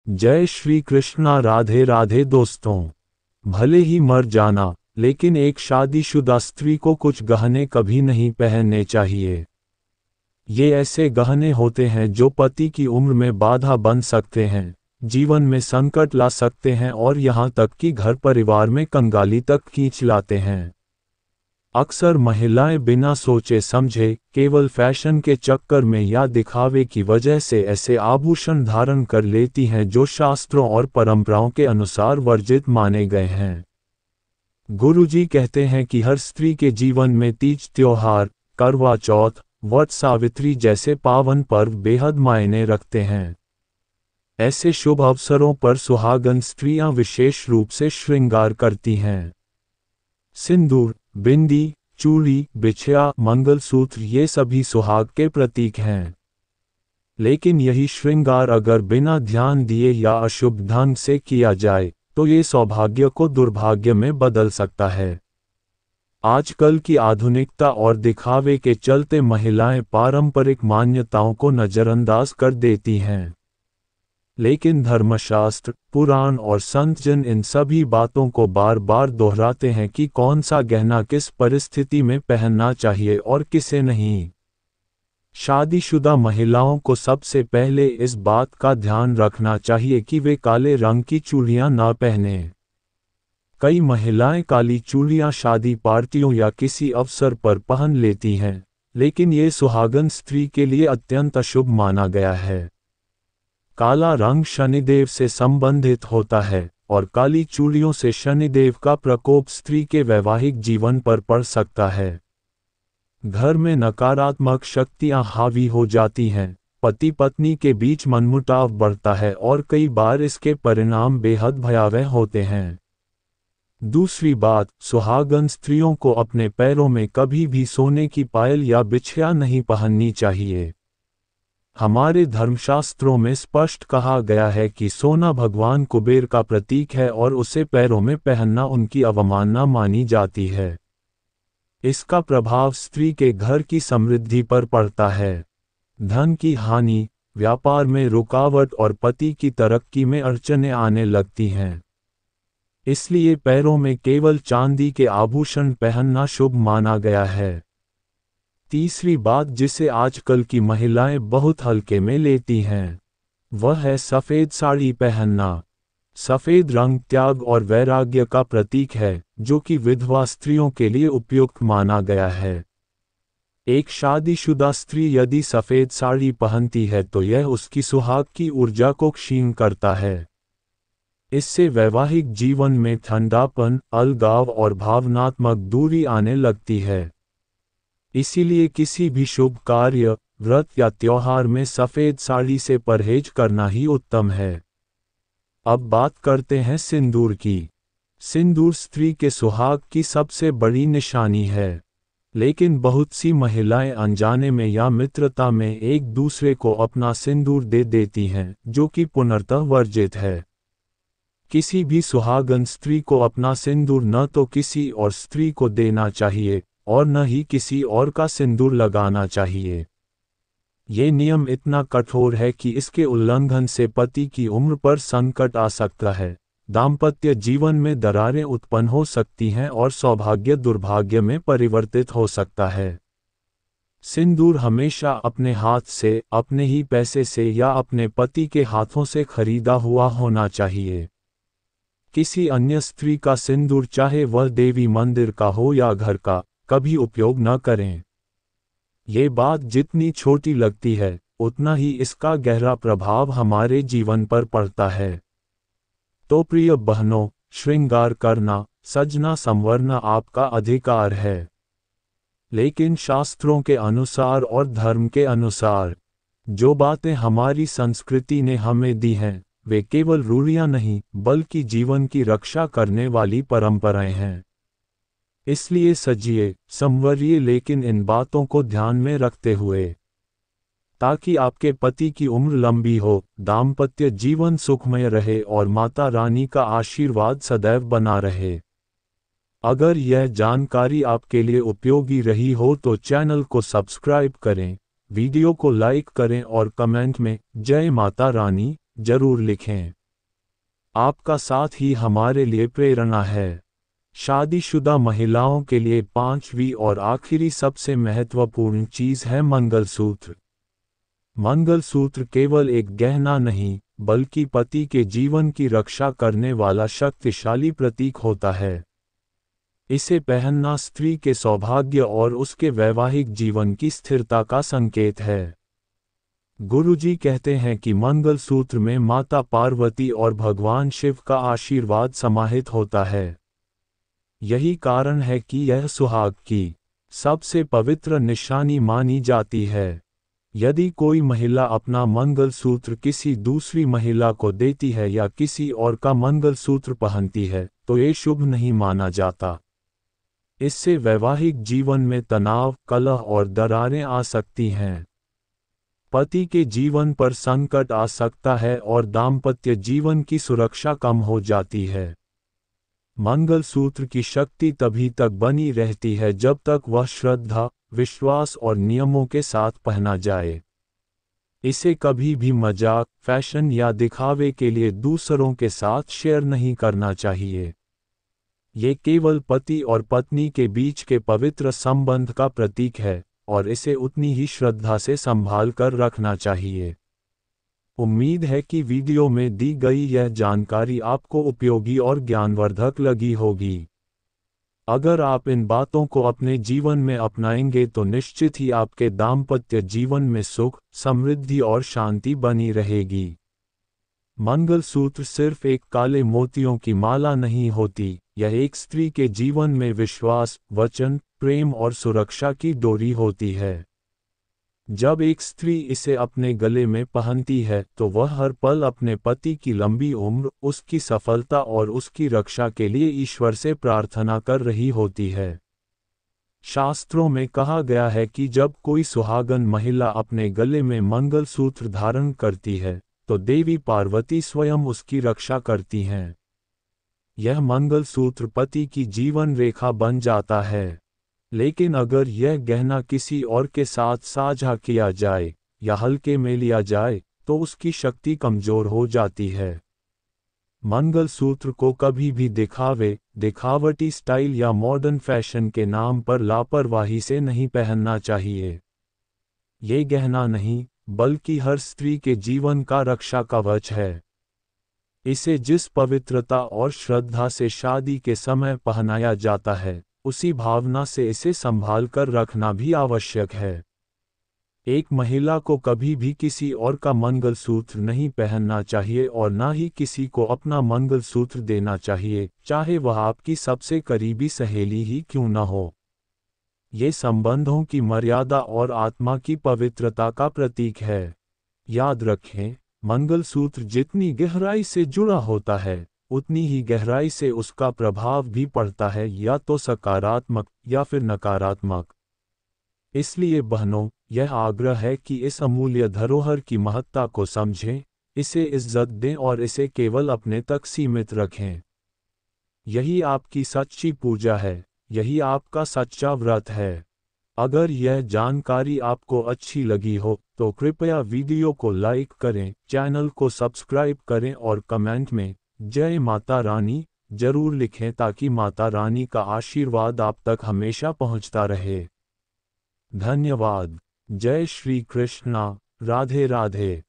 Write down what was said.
जय श्री कृष्णा। राधे राधे दोस्तों। भले ही मर जाना, लेकिन एक शादीशुदा स्त्री को कुछ गहने कभी नहीं पहनने चाहिए। ये ऐसे गहने होते हैं जो पति की उम्र में बाधा बन सकते हैं, जीवन में संकट ला सकते हैं और यहाँ तक कि घर परिवार में कंगाली तक खींच लाते हैं। अक्सर महिलाएं बिना सोचे समझे केवल फैशन के चक्कर में या दिखावे की वजह से ऐसे आभूषण धारण कर लेती हैं जो शास्त्रों और परंपराओं के अनुसार वर्जित माने गए हैं। गुरुजी कहते हैं कि हर स्त्री के जीवन में तीज त्योहार, करवा चौथ, वट सावित्री जैसे पावन पर्व बेहद मायने रखते हैं। ऐसे शुभ अवसरों पर सुहागन स्त्रियां विशेष रूप से श्रृंगार करती हैं। सिंदूर, बिंदी, चूड़ी, बिछिया, मंगलसूत्र ये सभी सुहाग के प्रतीक हैं। लेकिन यही श्रृंगार अगर बिना ध्यान दिए या अशुभ ढंग से किया जाए तो ये सौभाग्य को दुर्भाग्य में बदल सकता है। आजकल की आधुनिकता और दिखावे के चलते महिलाएं पारंपरिक मान्यताओं को नजरअंदाज कर देती हैं। लेकिन धर्मशास्त्र, पुराण और संत जन इन सभी बातों को बार बार दोहराते हैं कि कौन सा गहना किस परिस्थिति में पहनना चाहिए और किसे नहीं। शादीशुदा महिलाओं को सबसे पहले इस बात का ध्यान रखना चाहिए कि वे काले रंग की चूड़ियां ना पहनें। कई महिलाएं काली चूड़ियां शादी पार्टियों या किसी अवसर पर पहन लेती हैं, लेकिन ये सुहागन स्त्री के लिए अत्यंत अशुभ माना गया है। काला रंग शनिदेव से संबंधित होता है और काली चूड़ियों से शनिदेव का प्रकोप स्त्री के वैवाहिक जीवन पर पड़ सकता है। घर में नकारात्मक शक्तियां हावी हो जाती हैं, पति पत्नी के बीच मनमुटाव बढ़ता है और कई बार इसके परिणाम बेहद भयावह होते हैं। दूसरी बात, सुहागन स्त्रियों को अपने पैरों में कभी भी सोने की पायल या बिछिया नहीं पहननी चाहिए। हमारे धर्मशास्त्रों में स्पष्ट कहा गया है कि सोना भगवान कुबेर का प्रतीक है और उसे पैरों में पहनना उनकी अवमानना मानी जाती है। इसका प्रभाव स्त्री के घर की समृद्धि पर पड़ता है, धन की हानि, व्यापार में रुकावट और पति की तरक्की में अड़चनें आने लगती हैं। इसलिए पैरों में केवल चांदी के आभूषण पहनना शुभ माना गया है। तीसरी बात जिसे आजकल की महिलाएं बहुत हल्के में लेती हैं, वह है सफ़ेद साड़ी पहनना। सफ़ेद रंग त्याग और वैराग्य का प्रतीक है, जो कि विधवा स्त्रियों के लिए उपयुक्त माना गया है। एक शादीशुदा स्त्री यदि सफ़ेद साड़ी पहनती है तो यह उसकी सुहाग की ऊर्जा को क्षीण करता है। इससे वैवाहिक जीवन में ठंडापन, अलगाव और भावनात्मक दूरी आने लगती है। इसीलिए किसी भी शुभ कार्य, व्रत या त्योहार में सफ़ेद साड़ी से परहेज करना ही उत्तम है। अब बात करते हैं सिंदूर की। सिंदूर स्त्री के सुहाग की सबसे बड़ी निशानी है, लेकिन बहुत सी महिलाएं अनजाने में या मित्रता में एक दूसरे को अपना सिंदूर दे देती हैं, जो कि पूर्णतः वर्जित है। किसी भी सुहागन स्त्री को अपना सिंदूर न तो किसी और स्त्री को देना चाहिए और न ही किसी और का सिंदूर लगाना चाहिए। ये नियम इतना कठोर है कि इसके उल्लंघन से पति की उम्र पर संकट आ सकता है, दाम्पत्य जीवन में दरारें उत्पन्न हो सकती हैं और सौभाग्य दुर्भाग्य में परिवर्तित हो सकता है। सिंदूर हमेशा अपने हाथ से, अपने ही पैसे से या अपने पति के हाथों से खरीदा हुआ होना चाहिए। किसी अन्य स्त्री का सिंदूर, चाहे वह देवी मंदिर का हो या घर का, कभी उपयोग न करें। ये बात जितनी छोटी लगती है, उतना ही इसका गहरा प्रभाव हमारे जीवन पर पड़ता है। तो प्रिय बहनों, श्रृंगार करना, सजना संवरना आपका अधिकार है। लेकिन शास्त्रों के अनुसार और धर्म के अनुसार जो बातें हमारी संस्कृति ने हमें दी हैं, वे केवल रूढ़ियां नहीं बल्कि जीवन की रक्षा करने वाली परंपराएं हैं। इसलिए सजिए, संवरिए, लेकिन इन बातों को ध्यान में रखते हुए, ताकि आपके पति की उम्र लंबी हो, दाम्पत्य जीवन सुखमय रहे और माता रानी का आशीर्वाद सदैव बना रहे। अगर यह जानकारी आपके लिए उपयोगी रही हो तो चैनल को सब्सक्राइब करें, वीडियो को लाइक करें और कमेंट में जय माता रानी जरूर लिखें। आपका साथ ही हमारे लिए प्रेरणा है। शादीशुदा महिलाओं के लिए पांचवी और आखिरी सबसे महत्वपूर्ण चीज है मंगलसूत्र। मंगलसूत्र केवल एक गहना नहीं, बल्कि पति के जीवन की रक्षा करने वाला शक्तिशाली प्रतीक होता है। इसे पहनना स्त्री के सौभाग्य और उसके वैवाहिक जीवन की स्थिरता का संकेत है। गुरुजी कहते हैं कि मंगलसूत्र में माता पार्वती और भगवान शिव का आशीर्वाद समाहित होता है। यही कारण है कि यह सुहाग की सबसे पवित्र निशानी मानी जाती है। यदि कोई महिला अपना मंगलसूत्र किसी दूसरी महिला को देती है या किसी और का मंगलसूत्र पहनती है, तो ये शुभ नहीं माना जाता। इससे वैवाहिक जीवन में तनाव, कलह और दरारें आ सकती हैं। पति के जीवन पर संकट आ सकता है और दाम्पत्य जीवन की सुरक्षा कम हो जाती है। मंगलसूत्र की शक्ति तभी तक बनी रहती है जब तक वह श्रद्धा, विश्वास और नियमों के साथ पहना जाए। इसे कभी भी मजाक, फैशन या दिखावे के लिए दूसरों के साथ शेयर नहीं करना चाहिए। ये केवल पति और पत्नी के बीच के पवित्र संबंध का प्रतीक है, और इसे उतनी ही श्रद्धा से संभाल कर रखना चाहिए। उम्मीद है कि वीडियो में दी गई यह जानकारी आपको उपयोगी और ज्ञानवर्धक लगी होगी। अगर आप इन बातों को अपने जीवन में अपनाएंगे तो निश्चित ही आपके दाम्पत्य जीवन में सुख, समृद्धि और शांति बनी रहेगी। मंगलसूत्र सिर्फ एक काले मोतियों की माला नहीं होती, यह एक स्त्री के जीवन में विश्वास, वचन, प्रेम और सुरक्षा की डोरी होती है। जब एक स्त्री इसे अपने गले में पहनती है तो वह हर पल अपने पति की लंबी उम्र, उसकी सफलता और उसकी रक्षा के लिए ईश्वर से प्रार्थना कर रही होती है। शास्त्रों में कहा गया है कि जब कोई सुहागन महिला अपने गले में मंगलसूत्र धारण करती है, तो देवी पार्वती स्वयं उसकी रक्षा करती हैं। यह मंगलसूत्र पति की जीवन रेखा बन जाता है। लेकिन अगर यह गहना किसी और के साथ साझा किया जाए या हल्के में लिया जाए, तो उसकी शक्ति कमजोर हो जाती है। मंगलसूत्र को कभी भी दिखावे, दिखावटी स्टाइल या मॉडर्न फैशन के नाम पर लापरवाही से नहीं पहनना चाहिए। ये गहना नहीं, बल्कि हर स्त्री के जीवन का रक्षा कवच है। इसे जिस पवित्रता और श्रद्धा से शादी के समय पहनाया जाता है, उसी भावना से इसे संभाल कर रखना भी आवश्यक है। एक महिला को कभी भी किसी और का मंगलसूत्र नहीं पहनना चाहिए और ना ही किसी को अपना मंगलसूत्र देना चाहिए, चाहे वह आपकी सबसे करीबी सहेली ही क्यों न हो। ये संबंधों की मर्यादा और आत्मा की पवित्रता का प्रतीक है। याद रखें, मंगलसूत्र जितनी गहराई से जुड़ा होता है, उतनी ही गहराई से उसका प्रभाव भी पड़ता है, या तो सकारात्मक या फिर नकारात्मक। इसलिए बहनों, यह आग्रह है कि इस अमूल्य धरोहर की महत्ता को समझें, इसे इज्जत दें और इसे केवल अपने तक सीमित रखें। यही आपकी सच्ची पूजा है, यही आपका सच्चा व्रत है। अगर यह जानकारी आपको अच्छी लगी हो तो कृपया वीडियो को लाइक करें, चैनल को सब्सक्राइब करें और कमेंट में जय माता रानी जरूर लिखें ताकि माता रानी का आशीर्वाद आप तक हमेशा पहुंचता रहे। धन्यवाद। जय श्री कृष्णा। राधे राधे।